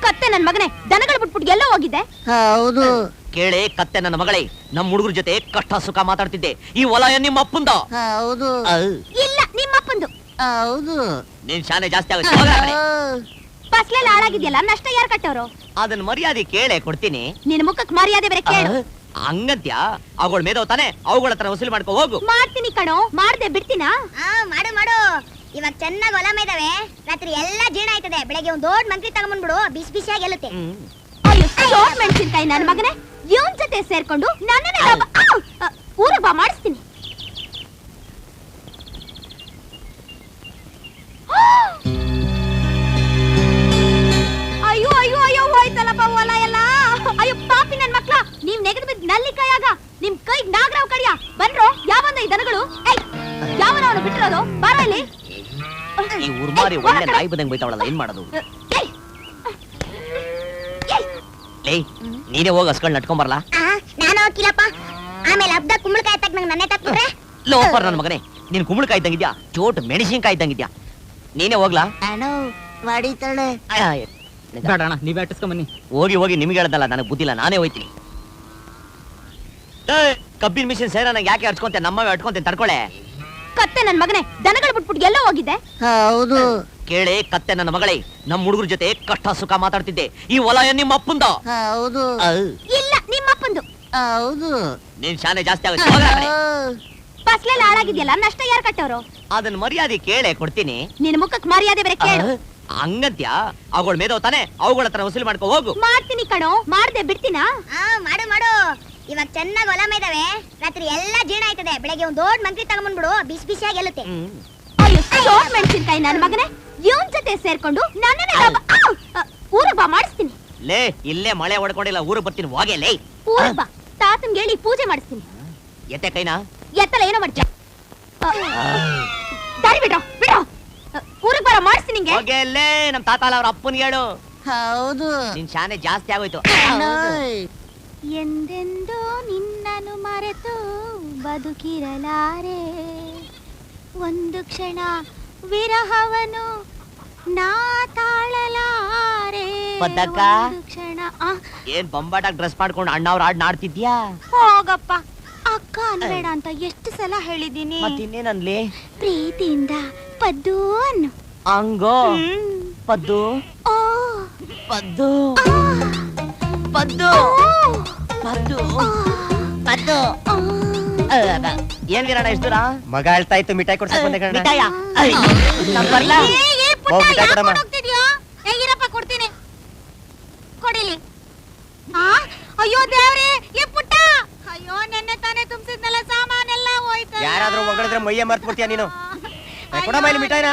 ಕತ್ತೆ ನನ್ ಮಗನೇ, ದನಗಳು ಬಿಟ್ಬಿಟ್ಟು ಎಲ್ಲೋ ಹೋಗಿದ್ದೆ? ಹೌದು. ಕೇಳೆ ಕತ್ತೆ ನನ್ನ ಮಗಳೇ, ನಮ್ಮ ಹುಡುಗರ ಜೊತೆ ಕಷ್ಟ ಸುಖ ಮಾತಾಡ್ತಿದ್ದೆ. ಈ ಹೊಲ ನಿಮ್ಮ ಅಪ್ಪಂದ? ಹೌದು. ಇಲ್ಲ, ನಿಮ್ಮ ಅಪ್ಪಂದು. ಹೌದು. ನೀನ್ ಶಾನೆ ಜಾಸ್ತಿ ಆಗುತ್ತೆ. ಫಸ್ಲೆಲ್ಲ ಹಾಳಾಗಿದ್ಯಲ್ಲ, ನಷ್ಟ ಯಾರು ಕಟ್ಟೋರು? ಅದನ್ನ ಮರ್ಯಾದೆ ಕೇಳೆ ಕೊಡ್ತೀನಿ. ನಿನ್ ಮುಖಕ್ ಮರ್ಯಾದೆ ಬೇರೆ ಕೇಳು. ಹಂಗಂತ್ಯ? ಅವುಗಳ ಮೇದವ್ ತಾನೆ, ಅವುಗಳ ಹತ್ರ ವಸೂಲಿ ಮಾಡ್ಕೊ ಹೋಗು. ಮಾಡ್ತೀನಿ ಕಣೋ, ಮಾಡ್ದೆ ಬಿಡ್ತೀನಾ? ಮಾಡು ಮಾಡು. ಇವಾಗ ಚೆನ್ನಾಗಿ ಹೊಲ ಮೇದಾವೆ, ರಾತ್ರಿ ಎಲ್ಲ ಜೀರ್ಣ ಆಯ್ತದೆ. ಬೆಳಗ್ಗೆ ಒಂದ್ ದೊಡ್ಡ ಮಂತ್ರಿ ತಗೊಂಡ್ಬಿಡು, ಬಿಸಿ ಬಿಸಿಯಾಗಿ ಗೆಲ್ಲುತ್ತೆ. ಅಯ್ಯೋ ಸೋಟ್ ಮೆಣಸಿನ್ಕಾಯಿ ನನ್ ಮಗನೇ, ಇವನ್ ಜೊತೆ ಸೇರ್ಕೊಂಡು ನನ್ನನ್ನೇ ಊರಿಗೆ ಬಾ, ಮಾಡಿಸ್ತೀನಿ. ಅಯ್ಯೋ ಅಯ್ಯೋ ಅಯ್ಯೋ, ಹೋಯ್ತಲ್ಲಪ್ಪ ಹೊಲ ಎಲ್ಲ. ಅಯ್ಯೋ ಪಾಪಿ ನನ್ ಮಕ್ಳ, ನೀವ್ ನೆಗದ್ ಬಿದ್ದು ನಲ್ಲಿ ಕೈಯಾಗ ನಿಮ್ ಕೈ ನಾಗರಾವ್ ಕಡಿಯ ಬಂದ್ರು. ಯಾವಂದ ಈ ದನಗಳು? ಯಾವನವನು ಬಿಟ್ಟಿರೋದು? ಬಾರ ಇಲ್ಲಿ. ಈ ಉರ್ಮಾರಿ ಒಳ್ಳೆ ನಾಯಿ ಬದಂಗ್ ಬೈತಾವಳಲ್ಲ, ಏನ್ ಮಾಡೋದು? ನೀನೇ ಹೋಗಿ ಹಸ್ಗಳ್ ನಟ್ಕೊಂಡ್ ಬರಲ್ಲ. ನಾನು ಹೋಗಿಲ್ಲಪ್ಪ. ಆಮೇಲೆ ಹಬ್ಬದ ಕುಂಬಳಕಾಯಿ ತಕ್ಕ ನಂಗೆ ನನ್ನೇ ತಕ್ಬಿಟ್ರೆ. ಲೋಪರ್ ನನ್ ಮಗನೇ, ನೀನ್ ಕುಂಬಳಕಾಯಿ ಇದ್ದಂಗಿದ್ಯಾ, ಚೋಟ್ ಮೆಣಸಿನ್ಕಾಯಿ ಇದ್ದಂಗಿದ್ಯಾ. ನೀನೇ ಹೋಗ್ಲಾ? ಮಾಡಿತಾಳೆ. ಬೇಡ ಅಣ್ಣ, ನೀವೇ ಅಟ್ಟಿಸ್ಕೊಂಡ್ ಬನ್ನಿ. ಹೋಗಿ ಹೋಗಿ ನಿಮ್ಗೆ ಹೇಳ್ದಲ್ಲ, ನನಗೆ ಬುದ್ಧಿಲ್ಲ, ನಾನೇ ಹೋಯ್ತೀನಿ. ಕಬ್ಬಿನ ಮಿಷಿನ್ ಸೇರ ನಂಗೆ ಯಾಕೆ ಅಡ್ಸ್ಕೊಂತೆ? ನಮ್ಮವೇ ಅಡ್ಕೊಂತೇನೆ, ತಡ್ಕೊಳೆ. ಕತ್ತೆ ನನ್ ಮಗನೇ, ದನಗಳು ಬಿಟ್ಬಿಟ್ಟು ಎಲ್ಲೋ ಹೋಗಿದ್ದೆ? ಹೌದು. ಕೇಳೆ ಕತ್ತೆ ನನ್ನ ಮಗಳೇ, ನಮ್ಮ ಹುಡುಗರ ಜೊತೆ ಕಷ್ಟ ಸುಖ ಮಾತಾಡ್ತಿದ್ದೆ. ಈ ಹೊಲ ನಿಮ್ಮ ಅಪ್ಪಂದ? ಹೌದು. ಇಲ್ಲ, ನಿಮ್ಮ ಅಪ್ಪಂದು. ಹೌದು. ನೀನ್ ಶಾನೆ ಜಾಸ್ತಿ ಆಗುತ್ತೆ. ಫಸ್ಲೆಲ್ಲ ಹಾಳಾಗಿದ್ಯಲ್ಲ, ನಷ್ಟ ಯಾರು ಕಟ್ಟೋರು? ಅದನ್ನ ಮರ್ಯಾದೆ ಕೇಳೆ ಕೊಡ್ತೀನಿ. ನಿನ್ ಮುಖಕ್ ಮರ್ಯಾದೆ ಬೇರೆ ಕೇಳು. ಹಂಗಂತ್ಯ? ಅವುಗಳ ಮೇದವ್ ತಾನೆ, ಅವುಗಳ ಹತ್ರ ವಸೂಲಿ ಮಾಡ್ಕೊ ಹೋಗು. ಮಾಡ್ತೀನಿ ಕಣೋ, ಮಾಡ್ದೆ ಬಿಡ್ತೀನಾ? ಮಾಡು ಮಾಡು. ಇವಾಗ ಚೆನ್ನಾಗಿ ಹೊಲ ಮೇದಾವೆ, ರಾತ್ರಿ ಎಲ್ಲ ಜೀರ್ಣ ಆಯ್ತದೆ. ಬೆಳಗ್ಗೆ ಒಂದ್ ದೊಡ್ಡ ಮಂತ್ರಿ ತಗೊಂಡ್ಬಿಡು, ಬಿಸಿ ಬಿಸಿಯಾಗಿ ಗೆಲ್ಲುತ್ತೆ. ಅಯ್ಯೋ ಸೋಟ್ ಮೆಣಸಿನ್ಕಾಯಿ ನನ್ ಮಗನೇ, ಇವನ್ ಜೊತೆ ಸೇರ್ಕೊಂಡು ನನ್ನನ್ನೇ ಊರಿಗೆ ಬಾ, ಮಾಡಿಸ್ತೀನಿ. ಲೇ, ಇಲ್ಲೇ ಮಳೆ ಹೊಡ್ಕೊಂಡಿಲ್ಲ, ಊರಿಗೆ ಬರ್ತೀನಿ, ಹೋಗೆ ಲೇ. ಊರಿಗೆ ಬಾ, ತಾತನ್ಗೆ ಹೇಳಿ ಪೂಜೆ ಮಾಡಿಸ್ತೀನಿ. ಎತ್ತೆ ಕೈನಾ? ಎತ್ತಲ್ಲ, ಏನೋ ಮಾಡ್ತೀಯ? ದಾರಿ ಬಿಡೋ ಬಿಡೋ, ಊರಿಗೆ ಬರ, ಮಾಡಿಸ್ತೀನಿ. ಹೋಗೆ ಲೇ, ನಮ್ ತಾತ ಅಲ್ಲ, ಅವ್ರ ಅಪ್ಪನ್ ಹೇಳು. ಹೌದು. ನಿನ್ ಶಾನೆ ಜಾಸ್ತಿ ಆಗೋಯ್ತು. ಎಂದೆಂದೋ ನಿನ್ನನ್ನು ಮರೆತು ಬದುಕಿರಲಾರೆ, ಒಂದು ಕ್ಷಣ ವಿರಹವನು ನಾ ತಾಳಲಾರೆ. ಪದ್ದಕ್ಕ, ಒಂದು ಕ್ಷಣ. ಏನ್ ಬೊಂಬಾಟಾಗಿ ಡ್ರೆಸ್ ಮಾಡ್ಕೊಂಡು ಅಣ್ಣವ್ರ ಹಾಡ್ ನಾಡ್ತಿದ್ಯಾ? ಹೋಗಪ್ಪ, ಅಕ್ಕ ಅನ್ಬೇಡ ಅಂತ ಎಷ್ಟು ಸಲ ಹೇಳಿದೀನಿ. ಮತ್ತಿನ್ನೇನನ್ಲಿ? ಪ್ರೀತಿಯಿಂದ ಪದ್ದು ಅನ್ನು. ಹಂಗೋ? ಪದ್ದು ಓ ಪದ್ದು ಪದ್ದು ಪದ್ದು ಪದ್ದು. ಏನ್ ವೀರಣ್ಣ ಇಷ್ಟು ದೂರ? ಮಗ ಹೇಳ್ತಾ ಇತ್ತು ಮಿಠಾಯಿ ಕೊಡ್ಸಕ್ ಬಂದೆ ಕಣ. ಮಿಠಾಯ? ಬರ್ಲಾ? ಕೊಡ್ತೀನಿ, ಕೊಡಿಲಿ. ಅಯ್ಯೋ ದೇವ್ರೆ, ಏ ಪುಟ್ಟ, ಅಯ್ಯೋ ನೆನ್ನೆ ತಾನೇ ತುಂಬಿಸಿದ್ನಲ್ಲ ಸಾಮಾನೆಲ್ಲ ಹೋಯ್ತು. ಯಾರಾದ್ರೂ ಹೊಗಳಿದ್ರೆ ಮೈಯ ಮರ್ತ್ ಬಿಡ್ತೀಯ ನೀನು. ಕೊಡ ಮೈಲಿ ಮಿಠಾಯಿನ.